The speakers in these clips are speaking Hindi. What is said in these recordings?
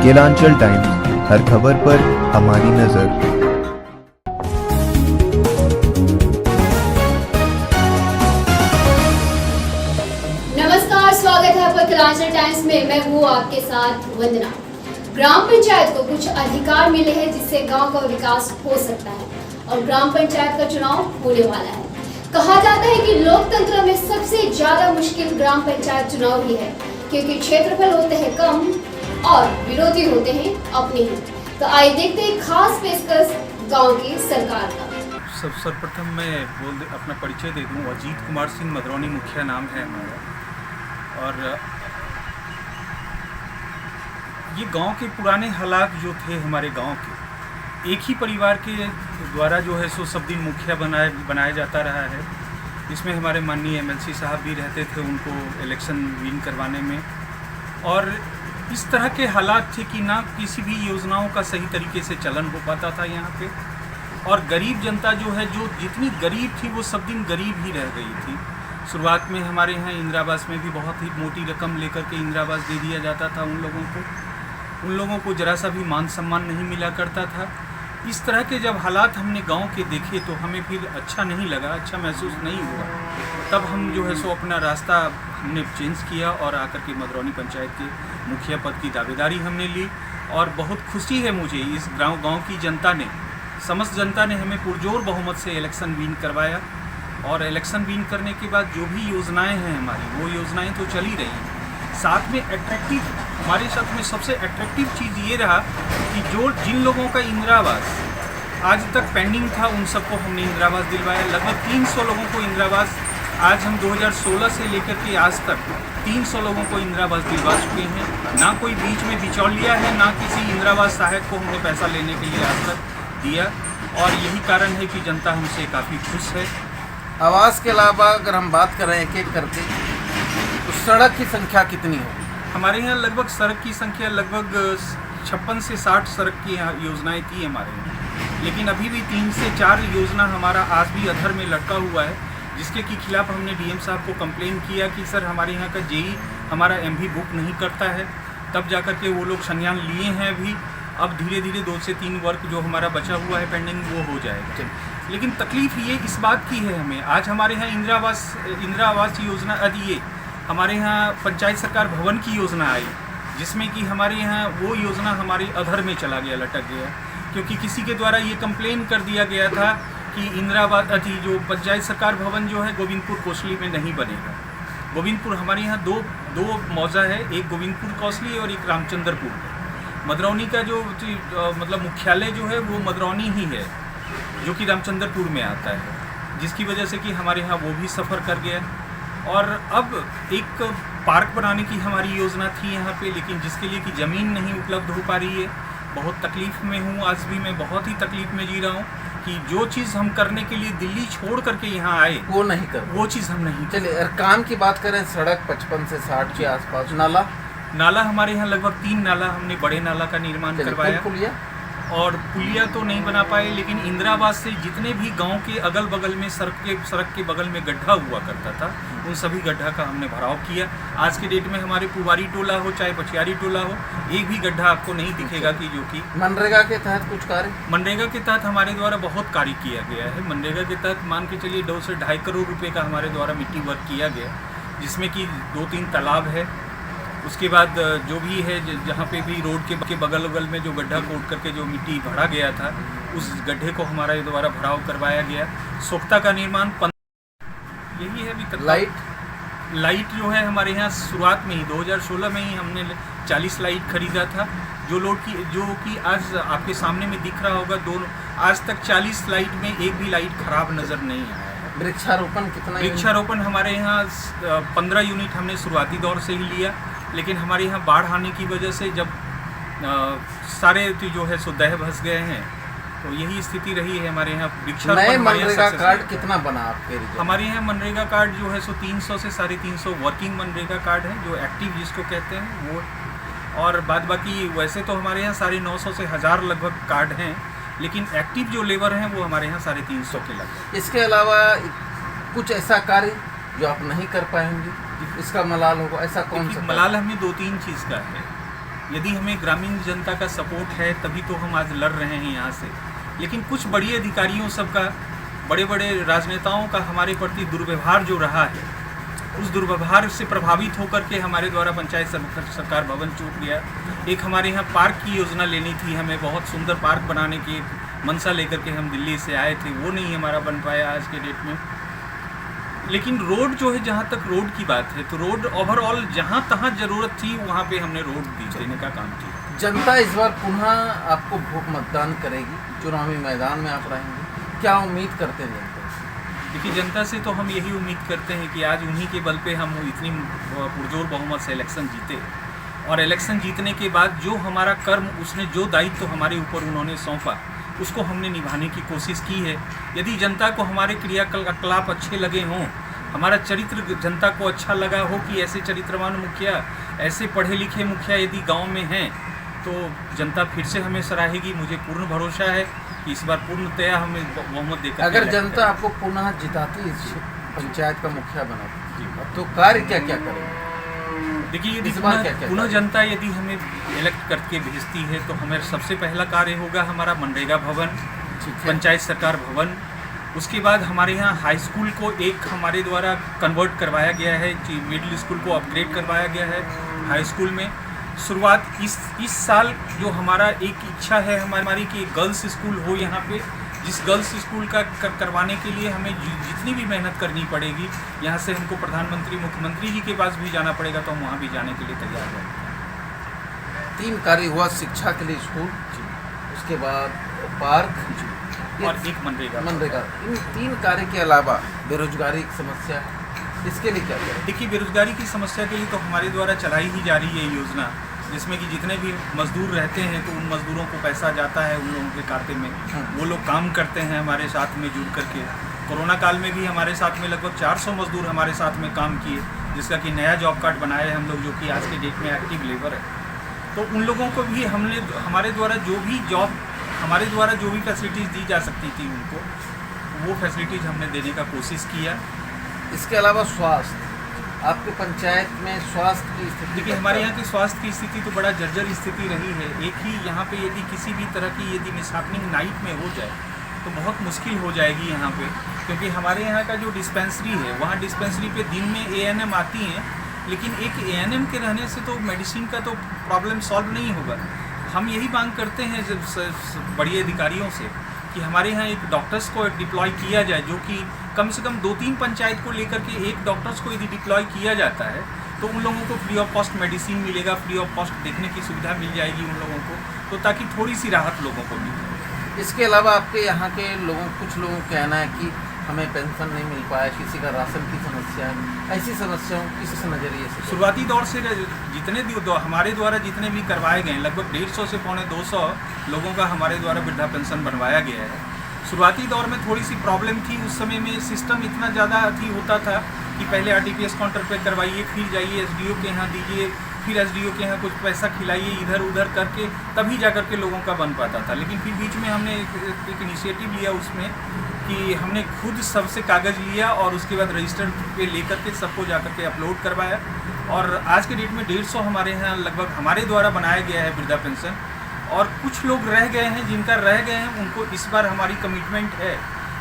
केलांचल टाइम्स, हर खबर पर हमारी नजर। नमस्कार, स्वागत है आपका केलांचल टाइम्स में। मैं हूँ आपके साथ वंदना। ग्राम पंचायत को कुछ अधिकार मिले हैं जिससे गांव का विकास हो सकता है और ग्राम पंचायत का चुनाव होने वाला है। कहा जाता है कि लोकतंत्र में सबसे ज्यादा मुश्किल ग्राम पंचायत चुनाव ही है, क्योंकि क्षेत्रफल होते हैं कम और विरोधी होते हैं अपने ही। तो आइए देखते हैं खास पेशकश गांव की सरकार का। सर्वप्रथम मैं अपना परिचय दे दूं। अजीत कुमार सिंह मदरौनी मुखिया नाम है हमारा। और ये गांव के पुराने हालात जो थे हमारे गांव के, एक ही परिवार के द्वारा जो है सो सब दिन मुखिया बनाया जाता रहा है। इसमें हमारे माननीय एमएलसी साहब भी रहते थे, उनको इलेक्शन विन करवाने में। और इस तरह के हालात थे कि ना किसी भी योजनाओं का सही तरीके से चलन हो पाता था यहाँ पे। और गरीब जनता जो है, जो जितनी गरीब थी वो सब दिन गरीब ही रह गई थी। शुरुआत में हमारे यहाँ इंदिरा आवास में भी बहुत ही मोटी रकम लेकर के इंदिरा आवास दे दिया जाता था उन लोगों को जरा सा भी मान सम्मान नहीं मिला करता था। इस तरह के जब हालात हमने गांव के देखे तो हमें फिर अच्छा नहीं लगा, अच्छा महसूस नहीं हुआ। तब हम जो है सो अपना रास्ता हमने चेंज किया और आकर के मदरौनी पंचायत के मुखिया पद की दावेदारी हमने ली। और बहुत खुशी है मुझे, इस गांव की जनता ने, समस्त जनता ने हमें पुरजोर बहुमत से इलेक्शन विन करवाया। और इलेक्शन विन करने के बाद जो भी योजनाएं हैं हमारी, वो योजनाएं तो चल ही रही हैं। साथ में एट्रैक्टिव, हमारे साथ में सबसे एट्रैक्टिव चीज़ ये रहा कि जिन लोगों का इंदिरा आवास आज तक पेंडिंग था, उन सबको हमने इंदिरा आवास दिलवाया। लगभग 300 लोगों को इंदिरा आवास आज हम 2016 से लेकर के आज तक 300 लोगों को इंदिरा आवास दिलवा चुके हैं। ना कोई बीच में बिचौलिया है, ना किसी इंदिरा आवास सहायक को हमने पैसा लेने के लिए आज तक दिया। और यही कारण है कि जनता हमसे काफ़ी खुश है। आवास के अलावा अगर हम बात करें एक एक करके, तो सड़क की संख्या कितनी है? हमारे यहाँ लगभग सड़क की संख्या लगभग 56 से 60 सड़क की योजनाएं थी हमारे यहाँ। लेकिन अभी भी 3 से 4 योजना हमारा आज भी अधर में लटका हुआ है, जिसके के खिलाफ हमने डीएम साहब को कंप्लेन किया कि सर हमारे यहाँ का जेई हमारा एमवी बुक नहीं करता है। तब जाकर के वो लोग संज्ञान लिए हैं अभी। अब धीरे धीरे 2 से 3 वर्क जो हमारा बचा हुआ है पेंडिंग, वो हो जाएगा। लेकिन तकलीफ़ ये इस बात की है हमें, आज हमारे यहाँ इंदिरा आवास योजना ये हमारे यहाँ पंचायत सरकार भवन की योजना आई, जिसमें कि हमारे यहाँ वो योजना हमारे अधर में चला गया, लटक गया। क्योंकि किसी के द्वारा ये कंप्लेन कर दिया गया था कि इंदिरा आवास जो पंचायत सरकार भवन जो है गोविंदपुर कोसली में नहीं बनेगा। गोविंदपुर हमारे यहाँ दो मौजा है, एक गोविंदपुर कोसली और एक रामचंद्रपुर है। मदरौनी का जो मतलब मुख्यालय जो है वो मदरौनी ही है, जो कि रामचंद्रपुर में आता है, जिसकी वजह से कि हमारे यहाँ वो भी सफ़र कर गया। और अब एक पार्क बनाने की हमारी योजना थी यहाँ पे, लेकिन जिसके लिए कि ज़मीन नहीं उपलब्ध हो पा रही है। बहुत तकलीफ़ में हूँ, आज भी मैं बहुत ही तकलीफ़ में जी रहा हूँ कि जो चीज़ हम करने के लिए दिल्ली छोड़ करके यहाँ आए, वो नहीं कर, वो चीज़ हम नहीं। चलिए, अगर काम की बात करें, सड़क 55 से 60 के आसपास। नाला हमारे यहाँ लगभग 3 नाला हमने बड़े नाला का निर्माण करवाया। पुलिया और पुलिया तो नहीं बना पाए, लेकिन इंदिरा आवास से जितने भी गांव के अगल बगल में सड़क के बगल में गड्ढा हुआ करता था, उन सभी गड्ढा का हमने भराव किया। आज के डेट में हमारे पुवारी टोला हो चाहे बचियारी टोला हो, एक भी गड्ढा आपको नहीं दिखेगा कि जो कि। मनरेगा के तहत कुछ कार्य? मनरेगा के तहत हमारे द्वारा बहुत कार्य किया गया है। मनरेगा के तहत मान के चलिए 2 से 2.5 करोड़ रुपये का हमारे द्वारा मिट्टी वर्क किया गया, जिसमें कि 2-3 तालाब है। उसके बाद जो भी है, जहाँ पे भी रोड के बगल में जो गड्ढा खोद करके जो मिट्टी भरा गया था, उस गड्ढे को हमारे द्वारा भराव करवाया गया। सोख्ता का निर्माण यही है अभी तक। लाइट जो है हमारे यहाँ शुरुआत में ही 2016 में ही हमने 40 लाइट खरीदा था, जो कि आज आपके सामने में दिख रहा होगा। आज तक 40 लाइट में एक भी लाइट खराब नज़र नहीं आया है। वृक्षारोपण कितना? वृक्षारोपण हमारे यहाँ 15 यूनिट हमने शुरुआती दौर से ही लिया, लेकिन हमारे यहाँ बाढ़ आने की वजह से जब सारे जो है सो दह भस गए हैं, तो यही स्थिति रही है हमारे यहाँ। नए मनरेगा कार्ड कितना बना आपके? हमारे यहाँ मनरेगा कार्ड जो है सो 300 से 350 वर्किंग मनरेगा कार्ड है, जो एक्टिव जिसको कहते हैं वो। और बाद बाकी वैसे तो हमारे यहाँ 950 से 1000 लगभग कार्ड हैं, लेकिन एक्टिव जो लेबर हैं वो हमारे यहाँ 350 के लगभग। इसके अलावा कुछ ऐसा कार्य जो आप नहीं कर पाएंगे, इसका मलाल होगा, ऐसा कौन सा? मलाल हमें 2-3 चीज़ का है। यदि हमें ग्रामीण जनता का सपोर्ट है तभी तो हम आज लड़ रहे हैं यहाँ से। लेकिन कुछ बड़ी अधिकारियों सबका, बड़े बड़े राजनेताओं का हमारे प्रति दुर्व्यवहार जो रहा है, उस दुर्व्यवहार से प्रभावित होकर के हमारे द्वारा पंचायत सरकार भवन छूट गया। एक हमारे यहाँ पार्क की योजना लेनी थी, हमें बहुत सुंदर पार्क बनाने की मंशा लेकर के हम दिल्ली से आए थे, वो नहीं हमारा बन पाया आज के डेट में। लेकिन रोड जो है, जहाँ तक रोड की बात है, तो रोड ओवरऑल जहाँ तहाँ ज़रूरत थी वहाँ पे हमने रोड देने का काम किया। जनता इस बार पुनः आपको भूख मतदान करेगी, चुनावी मैदान में आप रहेंगे, क्या उम्मीद करते हैं जनता से? देखिए, जनता से तो हम यही उम्मीद करते हैं कि आज उन्हीं के बल पे हम इतनी पुरजोर बहुमत से इलेक्शन जीते, और इलेक्शन जीतने के बाद जो हमारा कर्म, उसने जो दायित्व तो हमारे ऊपर उन्होंने सौंपा, उसको हमने निभाने की कोशिश की है। यदि जनता को हमारे क्रियाकलाप अच्छे लगे हों, हमारा चरित्र जनता को अच्छा लगा हो कि ऐसे चरित्रवान मुखिया, ऐसे पढ़े लिखे मुखिया यदि गांव में हैं, तो जनता फिर से हमें सराहेगी। मुझे पूर्ण भरोसा है कि इस बार पूर्णतया हमें बहुमत देकर। अगर जनता आपको पुनः जिताती, इस पंचायत का मुखिया बनाती, तो कार्य क्या क्या करेंगे? देखिए, यदि पुनः जनता यदि हमें इलेक्ट करके भेजती है तो हमें सबसे पहला कार्य होगा हमारा मनरेगा भवन, पंचायत सरकार भवन। उसके बाद हमारे यहाँ हाई स्कूल को एक हमारे द्वारा कन्वर्ट करवाया गया है, मिडिल स्कूल को अपग्रेड करवाया गया है हाई स्कूल में। शुरुआत इस साल जो हमारा एक इच्छा है हमारी कि गर्ल्स स्कूल हो यहाँ पे, जिस गर्ल्स स्कूल का करवाने के लिए हमें जितनी भी मेहनत करनी पड़ेगी, यहाँ से हमको प्रधानमंत्री, मुख्यमंत्री जी के पास भी जाना पड़ेगा, तो हम वहाँ भी जाने के लिए तैयार हैं। 3 कार्य हुआ, शिक्षा के लिए स्कूल, उसके बाद पार्क और एक मनरेगा। इन 3 कार्य के अलावा बेरोजगारी की समस्या है, इसके लिए क्या करें? देखिए, बेरोजगारी की समस्या के लिए तो हमारे द्वारा चलाई ही जा रही है योजना, जिसमें कि जितने भी मजदूर रहते हैं तो उन मजदूरों को पैसा जाता है उन लोगों के खाते में, वो लोग काम करते हैं हमारे साथ में जुड़ करके। कोरोना काल में भी हमारे साथ में लगभग 400 मजदूर हमारे साथ में काम किए, जिसका कि नया जॉब कार्ड बनाए हम लोग, जो कि आज के डेट में एक्टिव लेबर है। तो उन लोगों को भी हमने हमारे द्वारा जो भी फैसिलिटीज़ दी जा सकती थी उनको, वो फैसिलिटीज़ हमने देने का कोशिश किया। इसके अलावा स्वास्थ्य, आपके पंचायत में स्वास्थ्य की स्थिति? देखिए, हमारे यहाँ की स्वास्थ्य की स्थिति तो बड़ा जर्जर स्थिति रही है। एक ही यहाँ पे यदि किसी भी तरह की यदि मिसहैपनिंग नाइट में हो जाए तो बहुत मुश्किल हो जाएगी यहाँ पे, क्योंकि हमारे यहाँ का जो डिस्पेंसरी है, वहाँ डिस्पेंसरी पे दिन में ANM आती हैं, लेकिन एक ANM के रहने से तो मेडिसिन का तो प्रॉब्लम सॉल्व नहीं होगा। हम यही मांग करते हैं बड़ी अधिकारियों से कि हमारे यहाँ एक डॉक्टर्स को डिप्लॉय किया जाए, जो कि कम से कम 2-3 पंचायत को लेकर के एक डॉक्टर्स को यदि डिप्लॉय किया जाता है तो उन लोगों को फ्री ऑफ कॉस्ट मेडिसिन मिलेगा, फ्री ऑफ कॉस्ट देखने की सुविधा मिल जाएगी उन लोगों को, तो ताकि थोड़ी सी राहत लोगों को मिले। इसके अलावा आपके यहाँ के कुछ लोगों का कहना है कि हमें पेंशन नहीं मिल पाया, किसी का राशन की समस्या है, ऐसी समस्याओं किस नज़रिए से? शुरुआती दौर से हमारे द्वारा जितने भी करवाए गए, लगभग 150 से 250 लोगों का हमारे द्वारा वृद्धा पेंशन बनवाया गया है। शुरुआती दौर में थोड़ी सी प्रॉब्लम थी, उस समय में सिस्टम इतना ज़्यादा होता था कि पहले RTPS काउंटर पे करवाइए, फिर जाइए SDO के यहाँ दीजिए, फिर SDO के यहाँ कुछ पैसा खिलाइए, इधर उधर करके तभी जा करके लोगों का बन पाता था। लेकिन फिर बीच में हमने एक इनिशिएटिव लिया उसमें कि हमने खुद सबसे कागज़ लिया और उसके बाद रजिस्टर पे लेकर के सबको जा करके अपलोड करवाया, और आज के डेट में 150 हमारे यहाँ लगभग हमारे द्वारा बनाया गया है वृद्धा पेंशन। और कुछ लोग रह गए हैं, जिनका रह गए हैं उनको इस बार हमारी कमिटमेंट है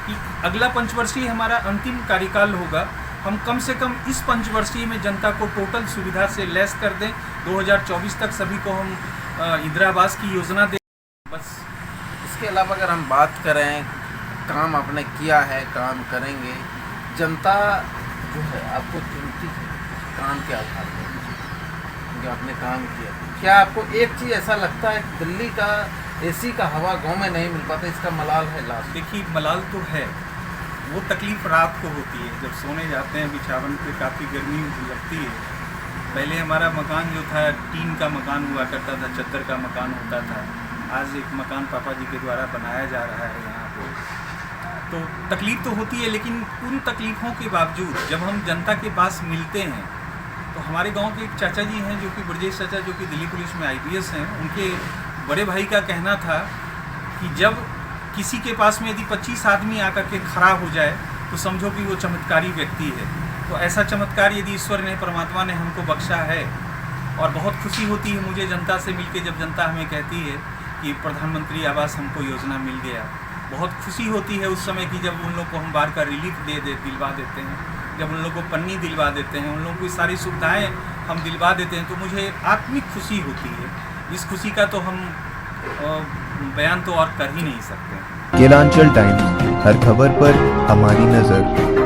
कि अगला पंचवर्षीय हमारा अंतिम कार्यकाल होगा, हम कम से कम इस पंचवर्षीय में जनता को टोटल सुविधा से लेस कर दें। 2024 तक सभी को हम इंदिरा आवास की योजना दें। बस इसके अलावा अगर हम बात करें, काम आपने किया है, काम करेंगे, जनता जो है आपको चुनती है काम के आधार पर, जो आपने काम किया, क्या आपको एक चीज़ ऐसा लगता है दिल्ली का AC का हवा गांव में नहीं मिल पाता, इसका मलाल है लास्ट? देखिए, मलाल तो है, वो तकलीफ़ रात को होती है जब सोने जाते हैं बिछावन पे, काफ़ी गर्मी लगती है। पहले हमारा मकान जो था टीन का मकान हुआ करता था, चद्दर का मकान होता था, आज एक मकान पापा जी के द्वारा बनाया जा रहा है यहाँ पे। तो तकलीफ़ तो होती है, लेकिन उन तकलीफ़ों के बावजूद जब हम जनता के पास मिलते हैं, तो हमारे गांव के एक चाचा जी हैं जो कि ब्रजेश चाचा, जो कि दिल्ली पुलिस में IPS हैं, उनके बड़े भाई का कहना था कि जब किसी के पास में यदि 25 आदमी आकर के खड़ा हो जाए तो समझो कि वो चमत्कारी व्यक्ति है। तो ऐसा चमत्कार यदि ईश्वर ने, परमात्मा ने हमको बख्शा है, और बहुत खुशी होती है मुझे जनता से मिलके, जब जनता हमें कहती है कि प्रधानमंत्री आवास हमको योजना मिल गया। बहुत खुशी होती है उस समय की जब उन लोग को हम बार का रिलीफ दिलवा देते हैं, जब उन लोग को पन्नी दिलवा देते हैं, उन लोगों की सारी सुविधाएं हम दिलवा देते हैं, तो मुझे आत्मिक खुशी होती है। इस खुशी का तो हम बयान तो और कर ही नहीं सकते। केलांचल टाइम्स, हर खबर पर हमारी नज़र।